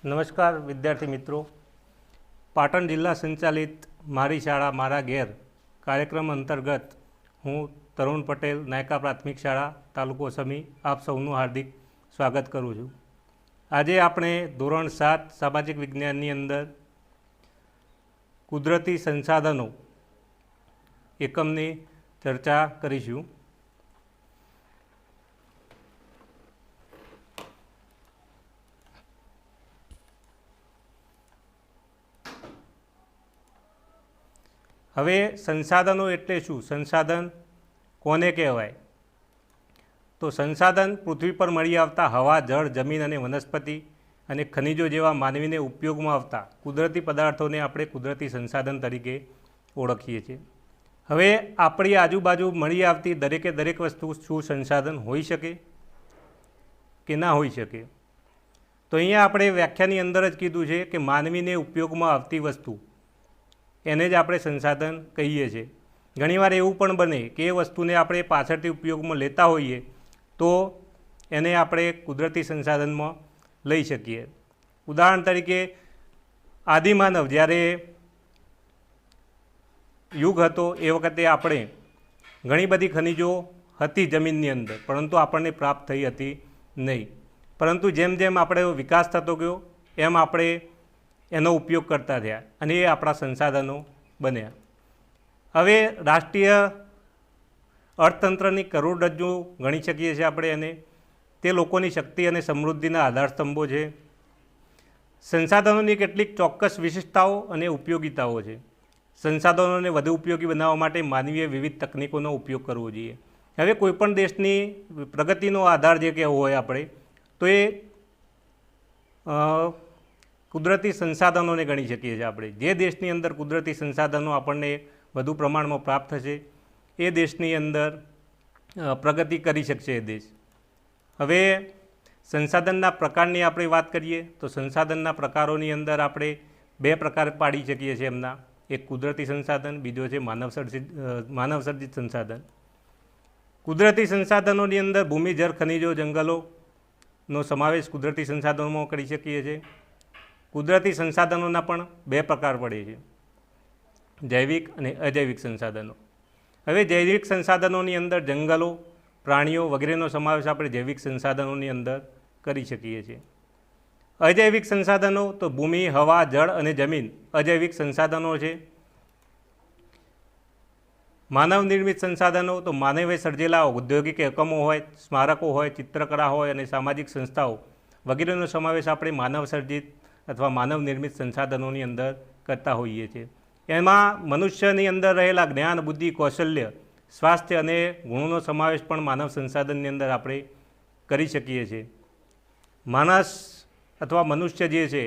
નમસ્કાર વિદ્યાર્થી મિત્રો, પાટણ જિલ્લા સંચાલિત મારી શાળા મારા ઘેર કાર્યક્રમ અંતર્ગત હું તરુણ પટેલ, નાયકા પ્રાથમિક શાળા તાલુકો સમી આપ સૌનું હાર્દિક સ્વાગત કરું છું। આજે આપણે ધોરણ 7 સામાજિક વિજ્ઞાનની અંદર કુદરતી સંસાધનો એકમની ચર્ચા કરીશું। હવે સંસાધનો એટલે શું? સંસાધન કોને કહેવાય? તો સંસાધન પૃથ્વી પર મળી આવતા હવા, જળ, જમીન અને વનસ્પતિ અને ખનિજો જેવા માનવીને ઉપયોગમાં આવતા કુદરતી પદાર્થોને આપણે કુદરતી સંસાધન તરીકે ઓળખીએ છીએ। હવે આપણી આજુબાજુ મળી આવતી દરેકે દરેક વસ્તુ શું સંસાધન હોઈ શકે કે ના હોઈ શકે? તો અહીંયા આપણે વ્યાખ્યાની અંદર જ કીધું છે કે માનવીને ઉપયોગમાં આવતી વસ્તુ એને જ આપણે સંસાધન કહીએ છીએ। ઘણીવાર એવું પણ બને કે એ વસ્તુને આપણે પાછળથી ઉપયોગમાં લેતા હોઈએ તો એને આપણે કુદરતી સંસાધનમાં લઈ શકીએ। ઉદાહરણ તરીકે આદિમાનવ જ્યારે યુગ હતો એ વખતે આપણે ઘણી બધી ખનિજો હતી જમીનની અંદર, પરંતુ આપણને પ્રાપ્ત થઈ હતી નહીં। પરંતુ જેમ જેમ આપણે વિકાસ થતો ગયો એમ આપણે એનો ઉપયોગ કરતા થયા અને એ આપણા સંસાધનો બન્યા। હવે રાષ્ટ્રીય અર્થતંત્રની કરોડરજ્જુ ગણી શકીએ છીએ આપણે એને। તે લોકોની શક્તિ અને સમૃદ્ધિના આધારસ્તંભો છે। સંસાધનોની કેટલીક ચોક્કસ વિશિષ્ટતાઓ અને ઉપયોગિતાઓ છે। સંસાધનોને વધુ ઉપયોગી બનાવવા માટે માનવીએ વિવિધ તકનીકોનો ઉપયોગ કરવો જોઈએ। હવે કોઈપણ દેશની પ્રગતિનો આધાર જે કહેવો હોય આપણે તો એ કુદરતી સંસાધનોને ગણી શકીએ છીએ આપણે। જે દેશની અંદર કુદરતી સંસાધનો આપણને વધુ પ્રમાણમાં પ્રાપ્ત થશે એ દેશની અંદર પ્રગતિ કરી શકશે એ દેશ। હવે સંસાધનના પ્રકારની આપણે વાત કરીએ તો સંસાધનના પ્રકારોની અંદર આપણે બે પ્રકાર પાડી શકીએ છીએ એમના। એક કુદરતી સંસાધન, બીજો છે માનવસર્જિત સંસાધન। કુદરતી સંસાધનોની અંદર ભૂમિ, જળ, ખનિજો, જંગલોનો સમાવેશ કુદરતી સંસાધનોમાં કરી શકીએ છીએ। કુદરતી સંસાધનોના પણ બે પ્રકાર પડે છે, જૈવિક અને અજૈવિક સંસાધનો। હવે જૈવિક સંસાધનોની અંદર જંગલો, પ્રાણીઓ વગેરેનો સમાવેશ આપણે જૈવિક સંસાધનોની અંદર કરી શકીએ છીએ। અજૈવિક સંસાધનો તો ભૂમિ, હવા, જળ અને જમીન અજૈવિક સંસાધનો છે। માનવ નિર્મિત સંસાધનો તો માનવે સર્જેલા ઔદ્યોગિક એકમો હોય, સ્મારકો હોય, ચિત્રકળા હોય અને સામાજિક સંસ્થાઓ વગેરેનો સમાવેશ આપણે માનવ સર્જિત અથવા માનવ નિર્મિત સંસાધનોની અંદર કરતા હોઈએ છીએ। એમાં મનુષ્યની અંદર રહેલા જ્ઞાન, બુદ્ધિ, કૌશલ્ય, સ્વાસ્થ્ય અને ગુણોનો સમાવેશ પણ માનવ સંસાધનની અંદર આપણે કરી શકીએ છીએ। માણસ અથવા મનુષ્ય જે છે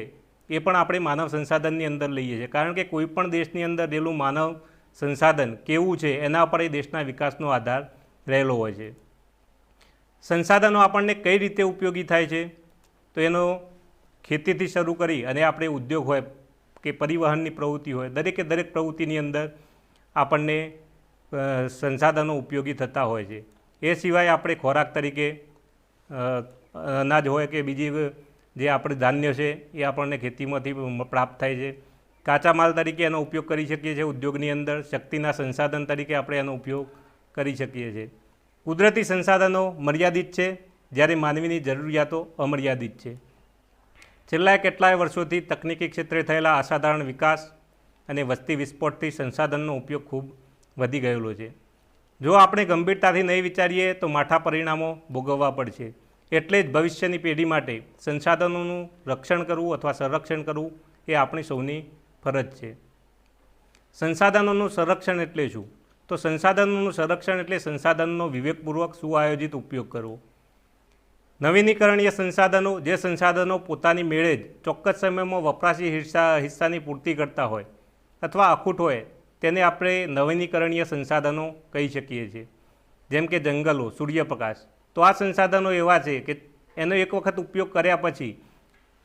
એ પણ આપણે માનવ સંસાધનની અંદર લઈએ છીએ, કારણ કે કોઈપણ દેશની અંદર રહેલું માનવ સંસાધન કેવું છે એના પર એ દેશના વિકાસનો આધાર રહેલો હોય છે। સંસાધનો આપણને કઈ રીતે ઉપયોગી થાય છે તો એનો ખેતીથી શરૂ કરી અને આપણે ઉદ્યોગ હોય કે પરિવહનની પ્રવૃત્તિ હોય, દરેકે દરેક પ્રવૃત્તિની અંદર આપણને સંસાધનો ઉપયોગી થતા હોય છે। એ સિવાય આપણે ખોરાક તરીકે અનાજ હોય કે બીજી જે આપણે ધાન્ય છે એ આપણને ખેતીમાંથી પ્રાપ્ત થાય છે। કાચા માલ તરીકે એનો ઉપયોગ કરી શકીએ છીએ ઉદ્યોગની અંદર। શક્તિના સંસાધન તરીકે આપણે એનો ઉપયોગ કરી શકીએ છીએ। કુદરતી સંસાધનો મર્યાદિત છે, જ્યારે માનવીની જરૂરિયાતો અમર્યાદિત છે। છેલ્લા કેટલાય વર્ષોથી તકનીકી ક્ષેત્રે થયેલા અસાધારણ વિકાસ અને વસ્તી વિસ્ફોટથી સંસાધનનો ઉપયોગ ખૂબ વધી ગયેલો છે। જો આપણે ગંભીરતાથી નહીં વિચારીએ તો માઠા પરિણામો ભોગવવા પડશે। એટલે જ ભવિષ્યની પેઢી માટે સંસાધનોનું રક્ષણ કરવું અથવા સંરક્ષણ કરવું એ આપણી સૌની ફરજ છે। સંસાધનોનું સંરક્ષણ એટલે શું? તો સંસાધનોનું સંરક્ષણ એટલે સંસાધનનો વિવેકપૂર્વક સુઆયોજિત ઉપયોગ કરવો। નવીનીકરણીય સંસાધનો, જે સંસાધનો પોતાની મેળે જ ચોક્કસ સમયમાં વપરાશી હિસ્સાની પૂર્તિ કરતા હોય અથવા અખૂટ હોય તેને આપણે નવીનીકરણીય સંસાધનો કહી શકીએ છીએ। જેમ કે જંગલો, સૂર્યપ્રકાશ। તો આ સંસાધનો એવા છે કે એનો એક વખત ઉપયોગ કર્યા પછી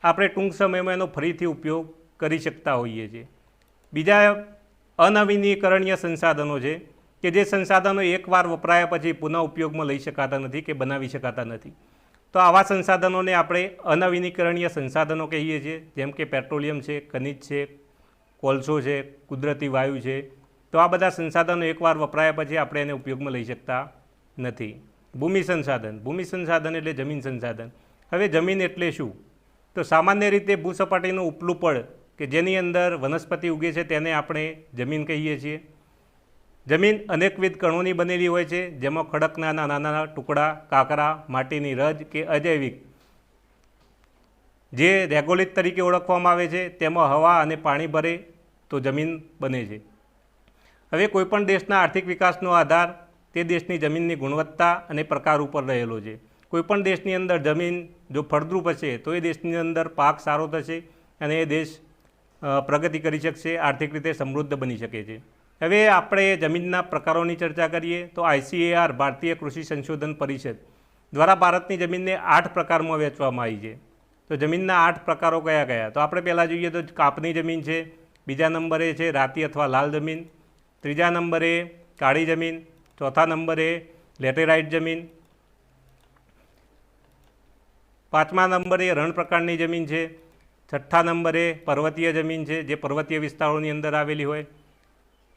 આપણે ટૂંક સમયમાં એનો ફરીથી ઉપયોગ કરી શકતા હોઈએ છીએ। બીજા અનવીનીકરણીય સંસાધનો છે કે જે સંસાધનો એકવાર વપરાયા પછી પુનઃ ઉપયોગમાં લઈ શકાતા નથી કે બનાવી શકાતા નથી। તો આવા સંસાધનોને આપણે અનવીનીકરણીય સંસાધનો કહીએ છીએ, જેમ કે પેટ્રોલિયમ છે, ખનિજ છે, કોલસો છે, કુદરતી વાયુ છે. તો આ બધા સંસાધનો એકવાર વપરાયા પછી આપણે એને ઉપયોગમાં લઈ શકતા નથી. ભૂમિ સંસાધન એટલે જમીન સંસાધન. હવે જમીન એટલે શું? તો સામાન્ય રીતે ભૂસપાટીનું ઉપલું પડ કે જેની અંદર વનસ્પતિ ઉગે છે તેને આપણે જમીન કહીએ છીએ. જમીન અનેકવિધ કણોની બનેલી હોય છે, જેમાં ખડકના નાના નાના ટુકડા, કાંકરા, માટીની રજ કે અજૈવિક જે રેગોલિત તરીકે ઓળખવામાં આવે છે, તેમાં હવા અને પાણી ભરે તો જમીન બને છે. હવે કોઈપણ દેશના આર્થિક વિકાસનો આધાર તે દેશની જમીનની ગુણવત્તા અને પ્રકાર ઉપર રહેલો છે. કોઈપણ દેશની અંદર જમીન જો ફળદ્રુપ હશે તો એ દેશની અંદર પાક સારો થશે અને એ દેશ પ્રગતિ કરી શકશે, આર્થિક રીતે સમૃદ્ધ બની શકે છે. હવે આપણે જમીનના પ્રકારોની ચર્ચા કરીએ તો ICAR ભારતીય કૃષિ સંશોધન પરિષદ દ્વારા ભારતની જમીનને 8 પ્રકારમાં વહેંચવામાં આવી છે. તો જમીનના 8 પ્રકારો કયા કયા? તો આપણે પહેલાં જોઈએ તો કાપની જમીન છે, બીજા નંબરે છે રાતી અથવા લાલ જમીન, ત્રીજા નંબરે કાળી જમીન, ચોથા નંબરે લેટેરાઇટ જમીન, પાંચમા નંબરે રણ પ્રકારની જમીન છે, છઠ્ઠા નંબરે પર્વતીય જમીન છે જે પર્વતીય વિસ્તારોની અંદર આવેલી હોય,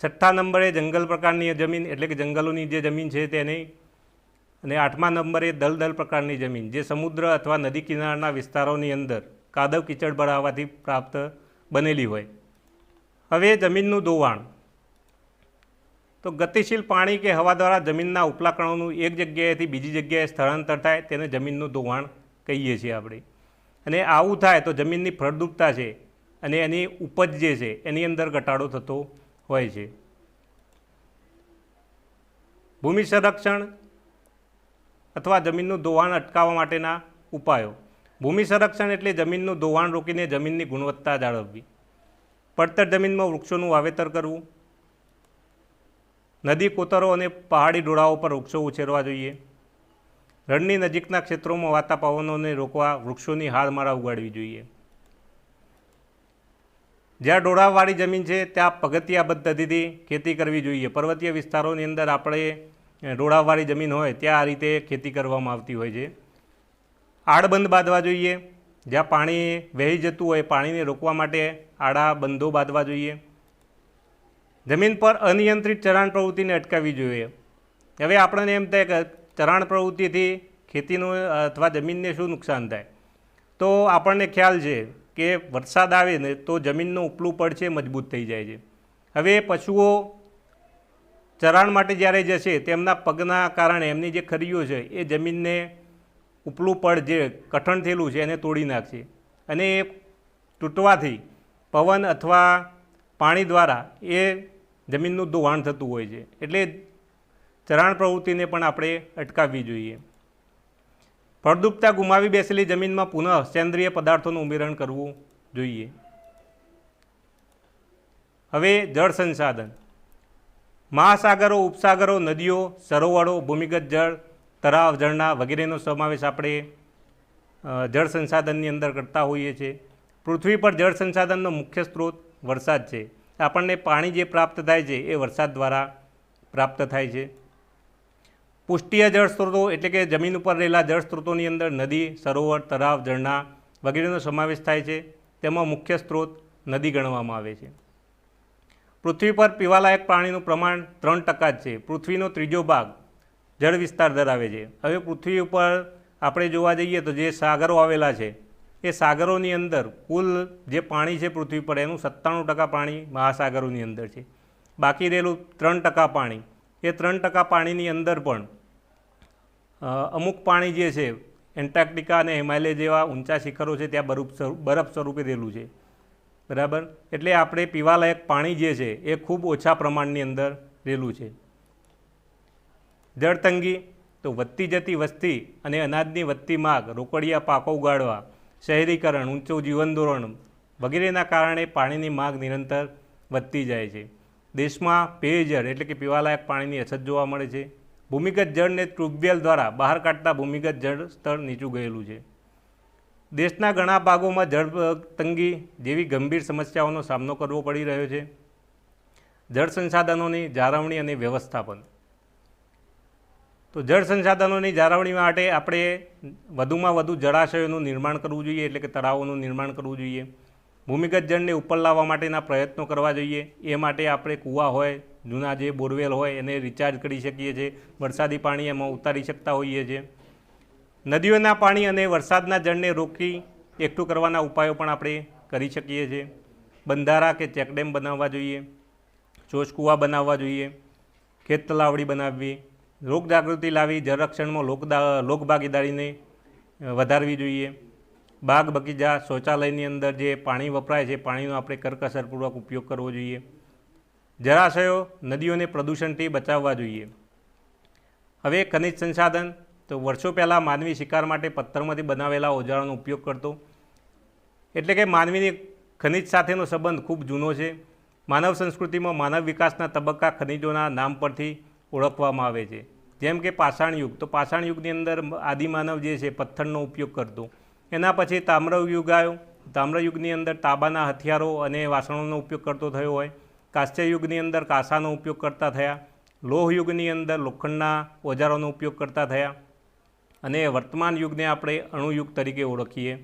છઠ્ઠા નંબરે જંગલ પ્રકારની જમીન એટલે કે જંગલોની જે જમીન છે તેની, અને આઠમા નંબરે દલદલ પ્રકારની જમીન જે સમુદ્ર અથવા નદી કિનારાના વિસ્તારોની અંદર કાદવ કીચડ ભરાવાથી પ્રાપ્ત બનેલી હોય. હવે જમીનનું ધોવાણ. તો ગતિશીલ પાણી કે હવા દ્વારા જમીનના ઉપલા કણોનું એક જગ્યાએથી બીજી જગ્યાએ સ્થળાંતર થાય તેને જમીનનું ધોવાણ કહીએ છીએ આપણે. અને આવું થાય તો જમીનની ફળદ્રુપતા છે અને એની ઉપજ જે છે એની અંદર ઘટાડો થતો હોય છે. ભૂમિ સંરક્ષણ અથવા જમીનનું ધોવાણ અટકાવવા માટેના ઉપાયો. ભૂમિ સંરક્ષણ એટલે જમીનનું ધોવાણ રોકીને જમીનની ગુણવત્તા જાળવવી. પડતર જમીનમાં વૃક્ષોનું વાવેતર કરવું, નદી, કોતરો અને પહાડી ડોળાઓ પર વૃક્ષો ઉછેરવા જોઈએ. રણની નજીકના ક્ષેત્રોમાં વાતા પવનોને રોકવા વૃક્ષોની હારમાળા ઉગાડવી જોઈએ. જ્યાં ડોળાવાળી જમીન છે ત્યાં પગથિયા પદ્ધતિથી ખેતી કરવી જોઈએ. પર્વતીય વિસ્તારોની અંદર આપણે ડોળાવાળી જમીન હોય ત્યાં આ રીતે ખેતી કરવામાં આવતી હોય છે. આડબંધ બાંધવા જોઈએ. જ્યાં પાણી વહી જતું હોય પાણીને રોકવા માટે આડા બંધો બાંધવા જોઈએ. જમીન પર અનિયંત્રિત ચરાણ પ્રવૃત્તિને અટકાવવી જોઈએ. હવે આપણને એમ થાય કે ચરાણ પ્રવૃત્તિથી ખેતીનું અથવા જમીનને શું નુકસાન થાય? તો આપણને ખ્યાલ છે કે વરસાદ આવે ને તો જમીનનું ઉપલું પડ છે મજબૂત થઈ જાય છે. હવે પશુઓ ચરાણ માટે જ્યારે જશે તેમના પગના કારણે એમની જે ખરીઓ છે એ જમીનને ઉપલું પડ જે કઠણ થયેલું છે એને તોડી નાખશે અને એ તૂટવાથી પવન અથવા પાણી દ્વારા એ જમીનનું ધોવાણ થતું હોય છે. એટલે ચરાણ પ્રવૃત્તિને પણ આપણે અટકાવવી જોઈએ. ફળદ્રુપતા ગુમાવી બેસેલી જમીનમાં પુનઃ સેન્દ્રિય પદાર્થોનું ઉમેરણ કરવું જોઈએ. હવે જળ સંસાધન. મહાસાગરો, ઉપસાગરો, નદીઓ, સરોવરો, ભૂમિગત જળ, તળાવ, ઝરણા વગેરેનો સમાવેશ આપણે જળ સંસાધનની અંદર કરતા હોઈએ છીએ. પૃથ્વી પર જળ સંસાધનનો મુખ્ય સ્ત્રોત વરસાદ છે. આપણને પાણી જે પ્રાપ્ત થાય છે એ વરસાદ દ્વારા પ્રાપ્ત થાય છે. પુષ્ટીય જળ સ્ત્રોતો એટલે કે જમીન ઉપર રહેલા જળ સ્ત્રોતોની અંદર નદી, સરોવર, તળાવ, ઝરણા વગેરેનો સમાવેશ થાય છે. તેમાં મુખ્ય સ્ત્રોત નદી ગણવામાં આવે છે. પૃથ્વી પર પીવાલાયક પાણીનું પ્રમાણ 3% જ છે. પૃથ્વીનો ત્રીજો ભાગ જળ વિસ્તાર ધરાવે છે. હવે પૃથ્વી ઉપર આપણે જોવા જઈએ તો જે સાગરો આવેલા છે એ સાગરોની અંદર કુલ જે પાણી છે પૃથ્વી પર એનું 97% પાણી મહાસાગરોની અંદર છે. બાકી રહેલું 3% પાણી, એ 3% પાણીની અંદર પણ અમુક પાણી જે છે એન્ટાર્કટિકા અને હિમાલય જેવા ઊંચા શિખરો છે ત્યાં બરફ સ્વરૂપે રહેલું છે. બરાબર. એટલે આપણે પીવાલાયક પાણી જે છે એ ખૂબ ઓછા પ્રમાણની અંદર રહેલું છે. જળતંગી. તો વધતી જતી વસ્તી અને અનાજની વધતી માગ, રોકડિયા પાકો ઉગાડવા, શહેરીકરણ, ઊંચું જીવન ધોરણ વગેરેના કારણે પાણીની માગ નિરંતર વધતી જાય છે. દેશમાં પેયજળ એટલે કે પીવાલાયક પાણીની અછત જોવા મળે છે. ભૂમિગત જળને ટ્યુબવેલ દ્વારા બહાર કાઢતા ભૂમિગત જળ સ્તર નીચું ગયેલું છે. દેશના ઘણા ભાગોમાં જળ તંગી જેવી ગંભીર સમસ્યાઓનો સામનો કરવો પડી રહ્યો છે. જળ સંસાધનોની જાળવણી અને વ્યવસ્થાપન. તો જળ સંસાધનોની જાળવણી માટે આપણે વધુમાં વધુ જળાશયોનું નિર્માણ કરવું જોઈએ, એટલે કે તળાવોનું નિર્માણ કરવું જોઈએ. ભૂમિગત જળને ઉપર લાવવા માટેના પ્રયત્નો કરવા જોઈએ. એ માટે આપણે કૂવા હોય, જૂના જે બોરવેલ હોય એને રિચાર્જ કરી શકીએ છીએ, વરસાદી પાણી એમાં ઉતારી શકતા હોઈએ છીએ. નદીઓના પાણી અને વરસાદના જળને રોકી એકઠું કરવાના ઉપાયો પણ આપણે કરી શકીએ છીએ. બંધારા કે ચેકડેમ બનાવવા જોઈએ, ચોસકૂવા બનાવવા જોઈએ, ખેત તલાવડી બનાવવી, લોકજાગૃતિ લાવી જળરક્ષણમાં લોકભાગીદારીને વધારવી જોઈએ. બાગ બગીચા શૌચાલયની અંદર જે પાણી વપરાય છે પાણીનો આપણે કરકસરપૂર્વક ઉપયોગ કરવો જોઈએ. જળાશયો નદીઓને પ્રદૂષણથી બચાવવા જોઈએ. હવે ખનિજ સંસાધન, તો વર્ષો પહેલાં માનવી શિકાર માટે પથ્થરમાંથી બનાવેલા ઓજારોનો ઉપયોગ કરતો, એટલે કે માનવીની ખનિજ સાથેનો સંબંધ ખૂબ જૂનો છે. માનવ સંસ્કૃતિમાં માનવ વિકાસના તબક્કા ખનિજોના નામ પરથી ઓળખવામાં આવે છે. જેમ કે પાષાણ યુગ, તો પાષાણ યુગની અંદર આદિમાનવ જે છે પથ્થરનો ઉપયોગ કરતો. એના પછી તામ્રયુગ આવ્યો. તામ્રયુગની અંદર તાંબાના હથિયારો અને વાસણોનો ઉપયોગ કરતો થયો હોય. કાંસ્ય યુગની અંદર કાંસાનો ઉપયોગ કરતા થયા. લોહ યુગની અંદર લોખંડના ઓજારોનો ઉપયોગ કરતા થયા. અને વર્તમાન યુગને આપણે અણુયુગ તરીકે ઓળખીએ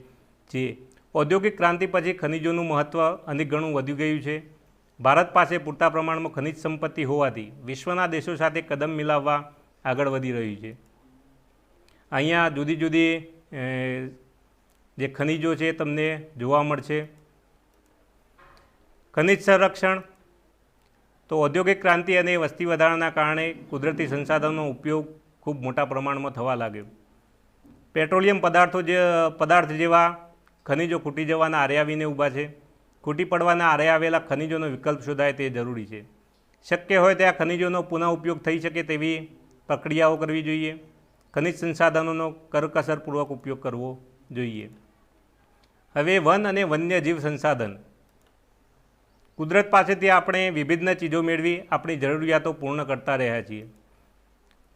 છીએ. ઔદ્યોગિક ક્રાંતિ પછી ખનિજોનું મહત્ત્વ અનેક ગણું વધી ગયું છે. ભારત પાસે પૂરતા પ્રમાણમાં ખનિજ સંપત્તિ હોવાથી વિશ્વના દેશો સાથે કદમ મિલાવવા આગળ વધી રહ્યું છે. અહીંયા જુદી જુદી જે ખનિજો છે તમને જોવા મળશે. ખનિજ સંરક્ષણ, તો ઔદ્યોગિક ક્રાંતિ અને વસ્તી વધારાના કારણે કુદરતી સંસાધનોનો ઉપયોગ ખૂબ મોટા પ્રમાણમાં થવા લાગ્યો. પેટ્રોલિયમ પદાર્થ જેવા ખનિજો ખૂટી જવાના આરે આવીને ઊભા છે. ખૂટી પડવાના આરે આવેલા ખનિજોનો વિકલ્પ શોધાય તે જરૂરી છે. શક્ય હોય ત્યાં ખનિજોનો પુનઃ ઉપયોગ થઈ શકે તેવી પ્રક્રિયાઓ કરવી જોઈએ. ખનિજ સંસાધનોનો કરકસરપૂર્વક ઉપયોગ કરવો જોઈએ. હવે વન અને વન્યજીવ સંસાધન, કુદરત પાસેથી આપણે વિભિન્ન ચીજો મેળવી આપણી જરૂરિયાતો પૂર્ણ કરતા રહ્યા છીએ.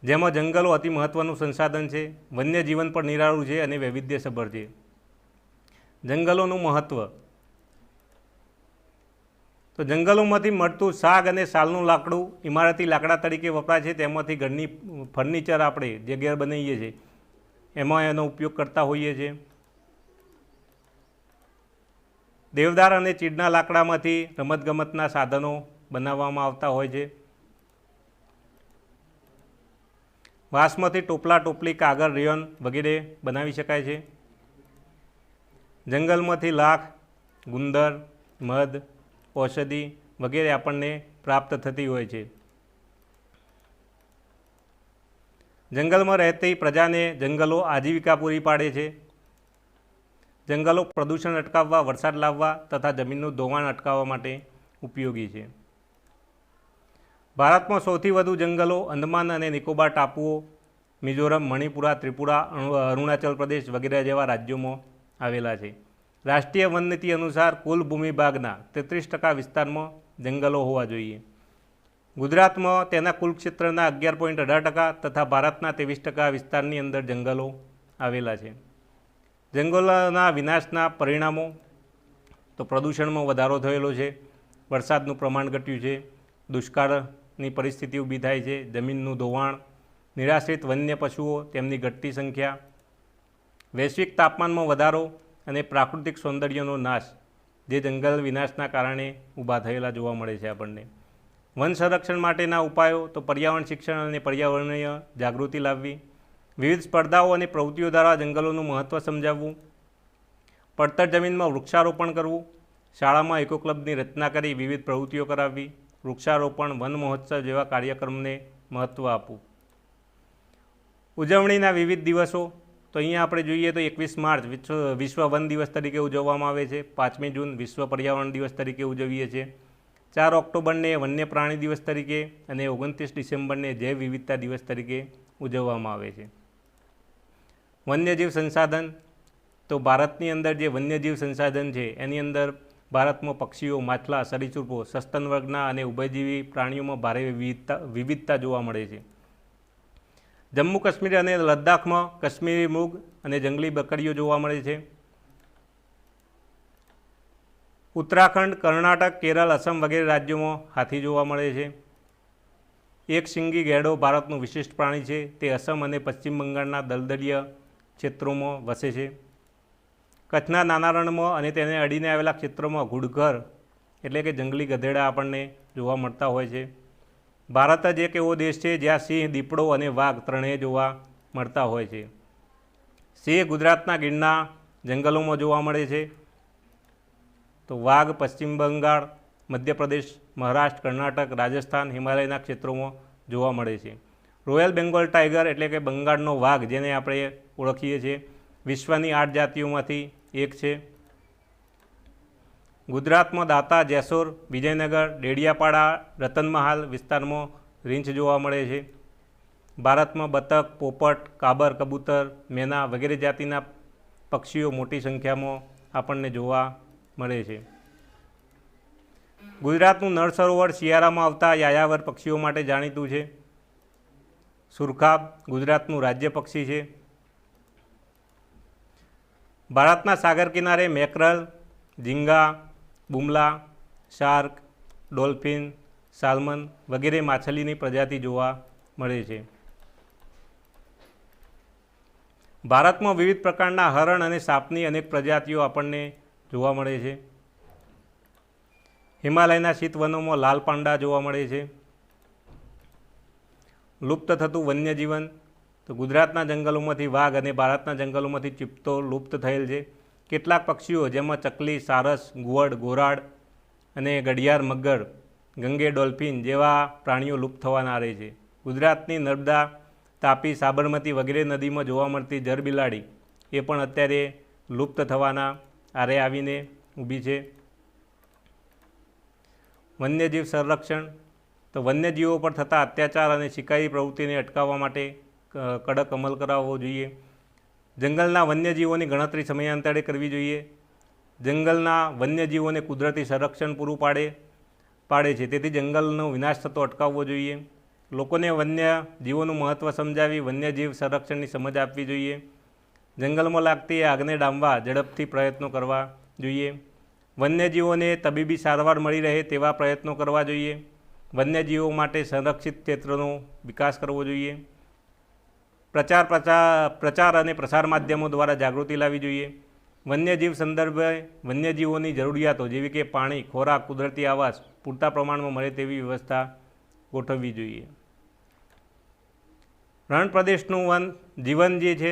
જેમાં જંગલો અતિ મહત્ત્વનું સંસાધન છે. વન્યજીવન પણ નિરાળું છે અને વૈવિધ્યસભર છે. જંગલોનું મહત્ત્વ, તો જંગલોમાંથી મળતું શાક અને સાલનું લાકડું ઇમારતી લાકડા તરીકે વપરાય છે. તેમાંથી ઘરની ફર્નિચર આપણે જે ઘેર બનાવીએ છીએ એમાં એનો ઉપયોગ કરતા હોઈએ છીએ. દેવદાર અને ચીડના લાકડામાંથી રમતગમતના સાધનો બનાવવામાં આવતા હોય છે. વાંસમાંથી ટોપલા, ટોપલી, કાગળ, રેયન વગેરે બનાવી શકાય છે. જંગલમાંથી લાખ, ગુંદર, મધ, ઔષધિ વગેરે આપણને પ્રાપ્ત થતી હોય છે. જંગલમાં રહેતી પ્રજાને જંગલો આજીવિકા પૂરી પાડે છે. જંગલો પ્રદૂષણ અટકાવવા, વરસાદ લાવવા તથા જમીનનું ધોવાણ અટકાવવા માટે ઉપયોગી છે. ભારતમાં સૌથી વધુ જંગલો અંદમાન અને નિકોબાર ટાપુઓ, મિઝોરમ, મણિપુરા, ત્રિપુરા, અરુણાચલ પ્રદેશ વગેરે જેવા રાજ્યોમાં આવેલા છે. રાષ્ટ્રીય વન નીતિ અનુસાર કુલ ભૂમિભાગના 33% વિસ્તારમાં જંગલો હોવા જોઈએ. ગુજરાતમાં તેના કુલ ક્ષેત્રના 11.18% તથા ભારતના 23% વિસ્તારની અંદર જંગલો આવેલા છે. જંગલોના વિનાશના પરિણામો, તો પ્રદૂષણમાં વધારો થયેલો છે, વરસાદનું પ્રમાણ ઘટ્યું છે, દુષ્કાળની પરિસ્થિતિ ઊભી થાય છે, જમીનનું ધોવાણ, નિરાશ્રિત વન્ય પશુઓ તેમની ઘટતી સંખ્યા, વૈશ્વિક તાપમાનમાં વધારો અને પ્રાકૃતિક સૌંદર્યનો નાશ જે જંગલ વિનાશના કારણે ઊભા થયેલા જોવા મળે છે આપણને. વન સંરક્ષણ માટેના ઉપાયો, તો પર્યાવરણ શિક્ષણ અને પર્યાવરણીય જાગૃતિ લાવવી, વિવિધ સ્પર્ધાઓ અને પ્રવૃત્તિઓ દ્વારા જંગલોનું મહત્ત્વ સમજાવવું, પડતર જમીનમાં વૃક્ષારોપણ કરવું, શાળામાં ઇકો ક્લબની રચના કરી વિવિધ પ્રવૃત્તિઓ કરાવવી, વૃક્ષારોપણ, વન મહોત્સવ જેવા કાર્યક્રમને મહત્ત્વ આપવું. ઉજવણીના વિવિધ દિવસો, તો અહીંયા આપણે જોઈએ તો 21 માર્ચ વિશ્વ વન દિવસ તરીકે ઉજવવામાં આવે છે. 5મી જૂન વિશ્વ પર્યાવરણ દિવસ તરીકે ઉજવીએ છીએ. 4 ઓક્ટોબરને વન્ય પ્રાણી દિવસ તરીકે અને 29 ડિસેમ્બરને જૈવ વિવિધતા દિવસ તરીકે ઉજવવામાં આવે છે. વન્યજીવ સંસાધન, તો ભારતની અંદર જે વન્યજીવ સંસાધન છે એની અંદર ભારતમાં પક્ષીઓ, માછલા, સરીસૃપો, સસ્તન વર્ગના અને ઉભયજીવી પ્રાણીઓમાં ભારે વિવિધતા જોવા મળે છે. જમ્મુ કાશ્મીર અને લદ્દાખમાં કાશ્મીરી મૃગ અને જંગલી બકરીઓ જોવા મળે છે. ઉત્તરાખંડ, કર્ણાટક, કેરળ, અસમ વગેરે રાજ્યોમાં હાથી જોવા મળે છે. એક શીંગી ગેંડો ભારતનું વિશિષ્ટ પ્રાણી છે. તે અસમ અને પશ્ચિમ બંગાળના દલદલીય ક્ષેત્રોમાં વસે છે. કચ્છના નાના રણમાં અને તેને અડીને આવેલા ક્ષેત્રોમાં ઘુડખર એટલે કે જંગલી ગધેડા આપણને જોવા મળતા હોય છે. ભારત જ એક એવો દેશ છે જ્યાં સિંહ, દીપડો અને વાઘ ત્રણેય જોવા મળતા હોય છે. સિંહ ગુજરાતના ગીરના જંગલોમાં જોવા મળે છે, તો વાઘ પશ્ચિમ બંગાળ, મધ્યપ્રદેશ, મહારાષ્ટ્ર, કર્ણાટક, રાજસ્થાન, હિમાલયના ક્ષેત્રોમાં જોવા મળે છે. રોયલ બેંગોલ ટાઈગર એટલે કે બંગાળનો વાઘ, જેને આપણે ઓળખીએ છીએ, વિશ્વની 8 જાતિઓમાંથી એક છે. ગુજરાતમાં દાંતા, જેસોર, વિજયનગર, ડેડિયાપાડા, રતનમહાલ વિસ્તારમાં રીંછ જોવા મળે છે. ભારતમાં બતક, પોપટ, કાબર, કબૂતર, મેના વગેરે જાતિના પક્ષીઓ મોટી સંખ્યામાં આપણને જોવા મળે છે. ગુજરાતનું નળ સરોવર શિયાળામાં આવતા યાયાવર પક્ષીઓ માટે જાણીતું છે. સુરખાબ ગુજરાતનું રાજ્ય પક્ષી છે. ભારતના સાગર કિનારે મેકરલ, ઝીંગા, બુમલા, શાર્ક, ડોલ્ફિન, સાલ્મન વગેરે માછલીની પ્રજાતિ જોવા મળે છે. ભારતમાં વિવિધ પ્રકારના હરણ અને સાપની અનેક પ્રજાતિઓ આપણને જોવા મળે છે. હિમાલયના શીતવનોમાં લાલ પાંડા જોવા મળે છે. લુપ્ત થતું વન્યજીવન, તો ગુજરાતના જંગલોમાંથી વાઘ અને ભારતના જંગલોમાંથી ચિત્તો લુપ્ત થયેલ છે. કેટલાક પક્ષીઓ જેમાં ચકલી, સારસ, ઘુવડ, ગોરાડ અને ઘડિયાળ, મગર, ગંગે ડોલ્ફિન જેવા પ્રાણીઓ લુપ્ત થવાના આરે છે. ગુજરાતની નર્મદા, તાપી, સાબરમતી વગેરે નદીમાં જોવા મળતી જરબિલાડી એ પણ અત્યારે લુપ્ત થવાના આરે આવીને ઊભી છે. વન્યજીવ સંરક્ષણ, તો વન્યજીવો પર થતા અત્યાચાર અને શિકારી પ્રવૃત્તિને અટકાવવા માટે કડક અમલ કરાવવો જોઈએ. જંગલના વન્યજીવોની ગણતરી સમયાંતરે કરવી જોઈએ. જંગલના વન્યજીવોને કુદરતી સંરક્ષણ પૂરું પાડે છે, તેથી જંગલનો વિનાશ થતો અટકાવવો જોઈએ. લોકોને વન્યજીવોનું મહત્ત્વ સમજાવી વન્યજીવ સંરક્ષણની સમજ આપવી જોઈએ. જંગલમાં લાગતી આગને ડામવા ઝડપથી પ્રયત્નો કરવા જોઈએ. વન્યજીવોને તબીબી સારવાર મળી રહે તેવા પ્રયત્નો કરવા જોઈએ. વન્યજીવો માટે સંરક્ષિત ક્ષેત્રનો વિકાસ કરવો જોઈએ. પ્રચાર અને પ્રસાર માધ્યમો દ્વારા જાગૃતિ લાવવી જોઈએ. વન્યજીવ સંદર્ભે વન્યજીવોની જરૂરિયાતો જેવી કે પાણી, ખોરાક, કુદરતી આવાસ પૂરતા પ્રમાણમાં મળે તેવી વ્યવસ્થા ગોઠવવી જોઈએ. રણ પ્રદેશનું જીવન જે છે,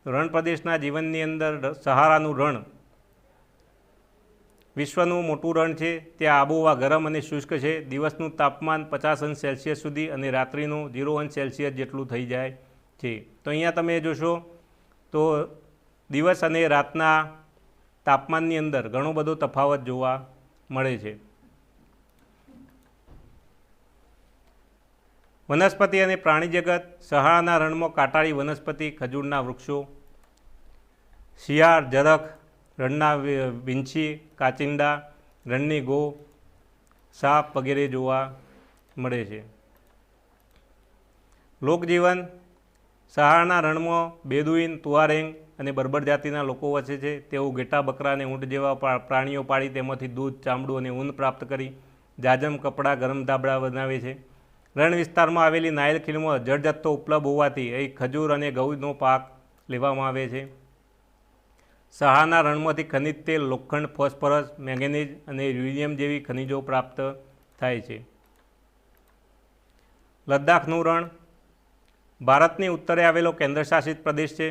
રણ પ્રદેશના જીવનની અંદર સહારાનું રણ વિશ્વનું મોટું રણ છે. ત્યાં આબોહવા ગરમ અને શુષ્ક છે. દિવસનું તાપમાન 50°C સુધી અને રાત્રિનું 0°C જેટલું થઈ જાય છે. તો અહીંયા તમે જોશો તો દિવસ અને રાતના તાપમાનની અંદર ઘણો બધો તફાવત જોવા મળે છે. વનસ્પતિ અને પ્રાણી જગત, સહારાના રણમાં કાંટાળી વનસ્પતિ, ખજૂરના વૃક્ષો, શિયાળ, ઝરખ, રણના વીંછી, કાચિંડા, રણની ગો, સાપ વગેરે જોવા મળે છે. લોકજીવન, સહારાના રણમાં બેદુઈન, તુઆરેંગ અને બર્બર જાતિના લોકો વસે છે. તેઓ ઘેટા, બકરા અને ઊંટ જેવા પ્રાણીઓ પાળી તેમાંથી દૂધ, ચામડું અને ઊન પ્રાપ્ત કરી જાજમ, કપડાં, ગરમ ધાબળા બનાવે છે. રણ વિસ્તારમાં આવેલી નાયલ ખીણમાં જળજથ્થો ઉપલબ્ધ હોવાથી અહીં ખજૂર અને ઘઉંનો પાક લેવામાં આવે છે. સહારાના રણમાંથી ખનિજ તેલ, લોખંડ, ફોસ્ફરસ, મેંગેનીઝ અને યુરેનિયમ જેવી ખનિજો પ્રાપ્ત થાય છે. લદ્દાખનું રણ ભારતની ઉત્તરે આવેલો કેન્દ્રશાસિત પ્રદેશ છે.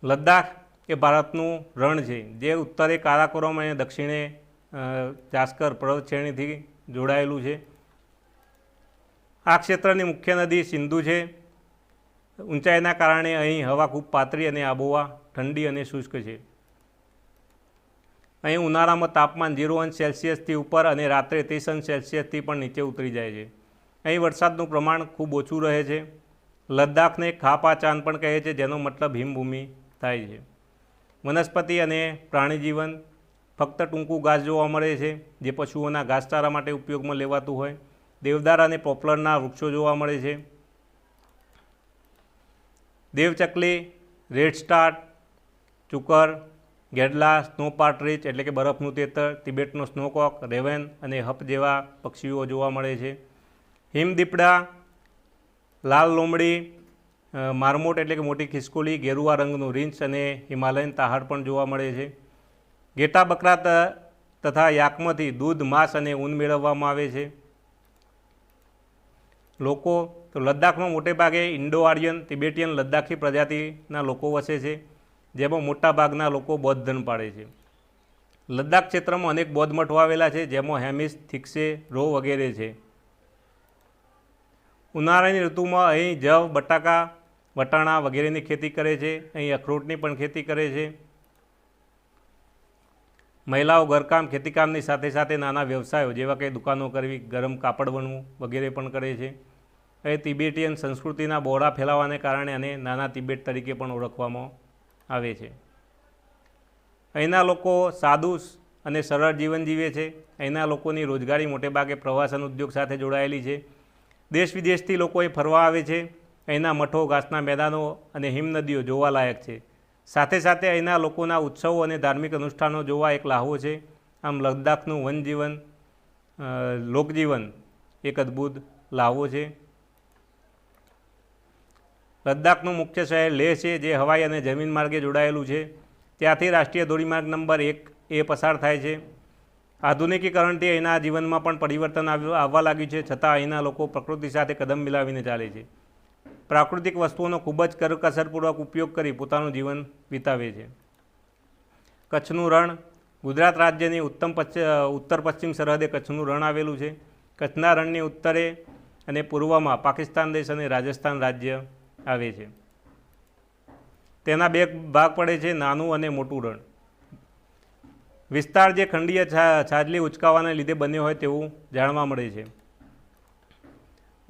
લદ્દાખ એ ભારતનું રણ છે, જે ઉત્તરે કારાકોરમ અને દક્ષિણે જાસ્કર પર્વત શ્રેણીથી જોડાયેલું છે. આ ક્ષેત્રની મુખ્ય નદી સિંધુ છે. ઊંચાઈના કારણે અહીં હવા ખૂબ પાતળી અને આબોહવા ઠંડી અને શુષ્ક છે. અહીં ઉનાળામાં તાપમાન 0°C ઉપર અને રાત્રે 30°C પણ નીચે ઉતરી જાય છે. અહીં વરસાદનું પ્રમાણ ખૂબ ઓછું રહે છે. લદ્દાખને ખાપા ચાંદ પણ કહે છે, જેનો મતલબ હિમભૂમિ થાય છે. વનસ્પતિ અને પ્રાણી જીવન, ફક્ત ટૂંકું ઘાસ જોવા મળે છે, જે પશુઓના ઘાસચારા માટે ઉપયોગમાં લેવાતું હોય. દેવદાર અને પોપલરના વૃક્ષો જોવા મળે છે. દેવચકલી, રેડ સ્ટાર્ટ, ચુકર, ગેડલા, સ્નો પાર્ટ્રીજ એટલે કે બરફનું તેતર, તિબેટનો સ્નોકોક, રેવન અને હપ જેવા પક્ષીઓ જોવા મળે છે. હિમદીપડા, લાલ લોમડી, મારમોટ એટલે કે મોટી ખિસકોલી, ગેરુવા રંગનું રીંછ અને હિમાલયન તાહાડ પણ જોવા મળે છે. ઘેટા બકરા તથા યાકમાંથી દૂધ, માંસ અને ઊન મેળવવામાં આવે છે. લોકો તો લદ્દાખમાં મોટે ભાગે ઇન્ડો આર્યન, તિબેટિયન, લદ્દાખી પ્રજાતિના લોકો વસે છે, જેમાં મોટા ભાગના લોકો બૌદ્ધ ધર્મ પાળે છે. લદ્દાખ ક્ષેત્રમાં અનેક બૌદ્ધ મઠો આવેલા છે, જેમાં હેમિસ, થિક્સે, રો વગેરે છે. ઉનાળાની ઋતુમાં અહીં જવ, બટાકા, વટાણા વગેરેની ખેતી કરે છે. અહીં અખરોટની પણ ખેતી કરે છે. મહિલાઓ ઘરકામ, ખેતીકામની સાથે સાથે નાના વ્યવસાયો જેવા કે દુકાનો કરવી, ગરમ કાપડ વણવું વગેરે પણ કરે છે. અહીં તિબેટિયન સંસ્કૃતિના બહોળા ફેલાવાને કારણે અને નાના તિબેટ તરીકે પણ ઓળખવામાં આવે છે. અહીંના લોકો સાદું અને સરળ જીવન જીવે છે. અહીંના લોકોની રોજગારી મોટેભાગે પ્રવાસન ઉદ્યોગ સાથે જોડાયેલી છે. દેશ વિદેશથી લોકો અહીં ફરવા આવે છે. અહીંના મઠો, ઘાસના મેદાનો અને હિમનદીઓ જોવાલાયક છે. સાથે સાથે અહીંના લોકોના ઉત્સવો અને ધાર્મિક અનુષ્ઠાનો જોવા એક લહાવો છે. આમ લદ્દાખનું વનજીવન, લોકજીવન એક અદ્ભુત લહાવો છે. લદ્દાખનું મુખ્ય શહેર લેહ છે, જે હવાઈ અને જમીન માર્ગે જોડાયેલું છે. ત્યાંથી રાષ્ટ્રીય ધોરીમાર્ગ નંબર 1 પસાર થાય છે. આધુનિકીકરણથી અહીંના જીવનમાં પણ પરિવર્તન આવવા લાગ્યું છે, છતાં અહીંના લોકો પ્રકૃતિ સાથે કદમ મિલાવીને ચાલે છે. પ્રાકૃતિક વસ્તુઓનો ખૂબ જ કરકસરપૂર્વક ઉપયોગ કરી પોતાનું જીવન વિતાવે છે. કચ્છનું રણ. ગુજરાત રાજ્યની ઉત્તર પશ્ચિમ સરહદે કચ્છનું રણ આવેલું છે. કચ્છના રણની ઉત્તરે અને પૂર્વમાં પાકિસ્તાન દેશ અને રાજસ્થાન રાજ્ય આવે છે. તેના બે ભાગ પડે છે, નાનું અને મોટું રણ. વિસ્તાર જે ખંડીય છાજલી ઉચકાવાને લીધે બન્યો હોય તેવું જાણવા મળે છે.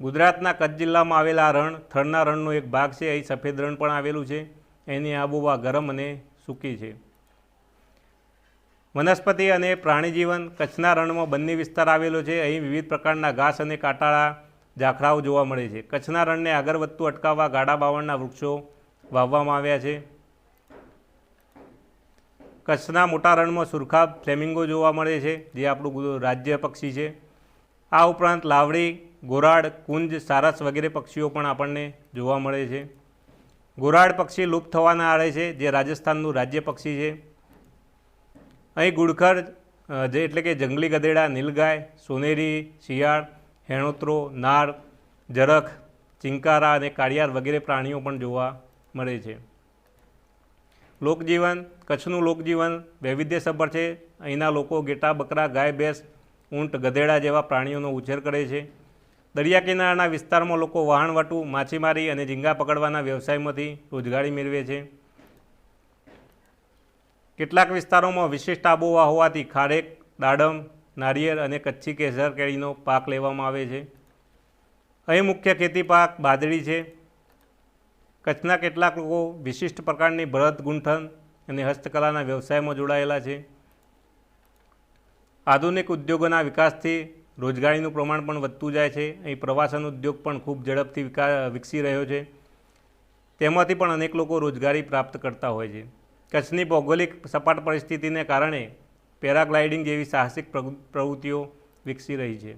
ગુજરાતના કચ્છ જિલ્લામાં આવેલા આ રણ થરના રણનો એક ભાગ છે. અહીં સફેદ રણ પણ આવેલું છે. એની આબોહવા ગરમ અને સૂકી છે. વનસ્પતિ અને પ્રાણીજીવન. કચ્છના રણમાં બંને વિસ્તાર આવેલો છે. અહીં વિવિધ પ્રકારના ઘાસ અને કાંટાળા ઝાખરાઓ જોવા મળે છે. કચ્છના રણને આગળ વધતું અટકાવવા ગાડા બાવળના વૃક્ષો વાવવામાં આવ્યા છે. કચ્છના મોટા રણમાં સુરખાબ, ફ્લેમિંગો જોવા મળે છે, જે આપણું રાજ્ય પક્ષી છે. આ ઉપરાંત લાવડી, ગોરાડ, કુંજ, સારસ વગેરે પક્ષીઓ પણ આપણને જોવા મળે છે. ગોરાડ પક્ષી લુપ્ત થવાના આરે છે, જે રાજસ્થાનનું રાજ્ય પક્ષી છે. અહીં ગુડખર જે એટલે કે જંગલી ગધેડા, નીલગાય, સોનેરી, શિયાળ, હેણોત્રો, નાર, જરખ, ચિંકારા અને કાળિયાર વગેરે પ્રાણીઓ પણ જોવા મળે છે. લોકજીવન. કચ્છનું લોકજીવન વૈવિધ્યસભર છે. અહીંના લોકો ઘેટા, બકરા, ગાય, ભેંસ, ઊંટ, ગધેડા જેવા પ્રાણીઓનો ઉછેર કરે છે. દરિયા કિનારાના વિસ્તારમાં લોકો વહાણવટું, માછીમારી અને ઝીંગા પકડવાના વ્યવસાયમાંથી રોજગારી મેળવે છે. કેટલાક વિસ્તારોમાં વિશિષ્ટ આબોહવા હોવાથી ખારેક, દાડમ, નારિયેળ અને કચ્છી કેસર કેરીનો પાક લેવામાં આવે છે. અહીં મુખ્ય ખેતી પાક બાજરી છે. કચ્છના કેટલાક લોકો વિશિષ્ટ પ્રકારની ભરત ગૂંથણ અને હસ્તકલાના વ્યવસાયમાં જોડાયેલા છે. આધુનિક ઉદ્યોગોના વિકાસથી રોજગારીનું પ્રમાણ પણ વધતું જાય છે. અહીં પ્રવાસન ઉદ્યોગ પણ ખૂબ ઝડપથી વિકસી રહ્યો છે. તેમાંથી પણ અનેક લોકો રોજગારી પ્રાપ્ત કરતા હોય છે. કચ્છની ભૌગોલિક સપાટ પરિસ્થિતિને કારણે પેરાગ્લાઇડિંગ જેવી સાહસિક પ્રવૃત્તિઓ વિકસી રહી છે.